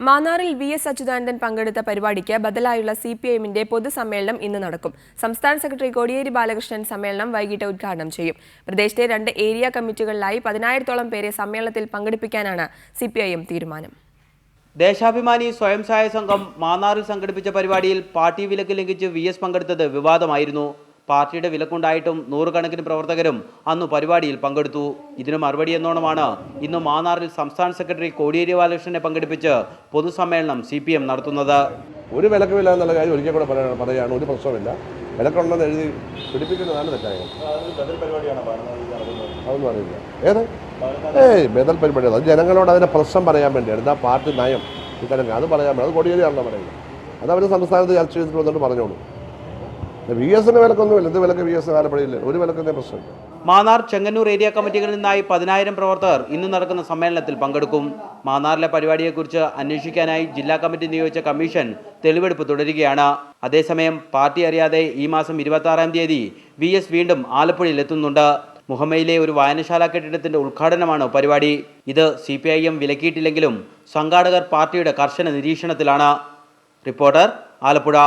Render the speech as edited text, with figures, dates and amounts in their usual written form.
മാന്നാറിൽ VS. Achuthanandan പങ്കെടുത്ത പരിപാടിക്ക് ബദലായുള്ള CPIന്റെ പൊതുസമ്മേളനം ഇന്ന് നടക്കും. സംസ്ഥാന സെക്രട്ടറി കോടിയേരി ബാലകൃഷ്ണൻ സമ്മേളനം വൈകിട്ട് ഉദ്ഘാടനം ചെയ്യും. പ്രദേശത്തെ 2 ഏരിയ കമ്മിറ്റികളിലായി 10,000-ഓളം പേരെ സമ്മേളനത്തിൽ പങ്കെടുപ്പിക്കാനാണ് CPIM തീരുമാനം. ദേശാഭിമാനി സ്വയം സഹായ സംഘം മാന്നാറിൽ സംഘടിപ്പിച്ച പരിപാടിയിൽ പാർട്ടി വിലക്ക് ലംഘിച്ച് വി.എസ്. പങ്കെടുത്തത് വിവാദമായിരുന്നു. പാർട്ടിയുടെ വിലക്കുണ്ടായിട്ടും നൂറുകണക്കിന് പ്രവർത്തകരും അന്ന് പരിപാടിയിൽ പങ്കെടുത്തു. ഇതിന് മറുപടി എന്നോണമാണ് ഇന്ന് മാന്നാറിൽ സംസ്ഥാന സെക്രട്ടറി കോടിയേരി ബാലകൃഷ്ണനെ പങ്കെടുപ്പിച്ച് പൊതുസമ്മേളനം CPM നടത്തുന്നത്. ഒരു വിലക്കുമില്ല എന്നുള്ള കാര്യം ഒരിക്കൽ കൂടെ പറയുകയാണ്. ഒരു പ്രശ്നമില്ല. വിലക്കുണ്ടെന്ന് എഴുതി പിടിപ്പിക്കുന്നതാണ് തെറ്റായ. അതൊന്നും അറിയില്ല. ബദൽ പരിപാടി അത് ജനങ്ങളോട് അതിൻ്റെ പ്രശ്നം പറയാൻ വേണ്ടിയാണ്. എന്താ പാർട്ടി നയം ഇത്തരം അത് പറയാൻ വേണ്ടി അത് കോടിയേരിയാണെന്ന് പറയുന്നത്. അത് അവർ സംസ്ഥാനത്ത് ചർച്ച ചെയ്തിട്ട് വന്നിട്ട് പറഞ്ഞോളൂ. വി.എസിന് വിലക്കൊന്നുമില്ല. എന്ത് വിലക്ക് വി.എസ്. കാലപ്പടിയില്ല. ഒരു വിലക്കുന്ന പ്രശ്നമില്ല. മാന്നാർ ചെങ്ങന്നൂർ ഏരിയ കമ്മിറ്റികളിൽ നിന്നായി 10,000 പ്രവർത്തകർ ഇന്ന് നടക്കുന്ന സമ്മേളനത്തിൽ പങ്കെടുക്കും. മാന്നാറിലെ പരിപാടിയെക്കുറിച്ച് അന്വേഷിക്കാനായി ജില്ലാ കമ്മിറ്റി നിയോഗിച്ച കമ്മീഷൻ തെളിവെടുപ്പ് തുടരുകയാണ്. അതേസമയം പാർട്ടി അറിയാതെ ഈ മാസം 26-ാം തീയതി വി.എസ്. വീണ്ടും ആലപ്പുഴയിൽ എത്തുന്നുണ്ട്. മുഹമ്മയിലെ ഒരു വായനശാല കെട്ടിടത്തിന്റെ ഉദ്ഘാടനമാണ് പരിപാടി. ഇത് CPIM വിലക്കിയിട്ടില്ലെങ്കിലും സംഘാടകർ പാർട്ടിയുടെ കർശന നിരീക്ഷണത്തിലാണ്. റിപ്പോർട്ടർ, ആലപ്പുഴ.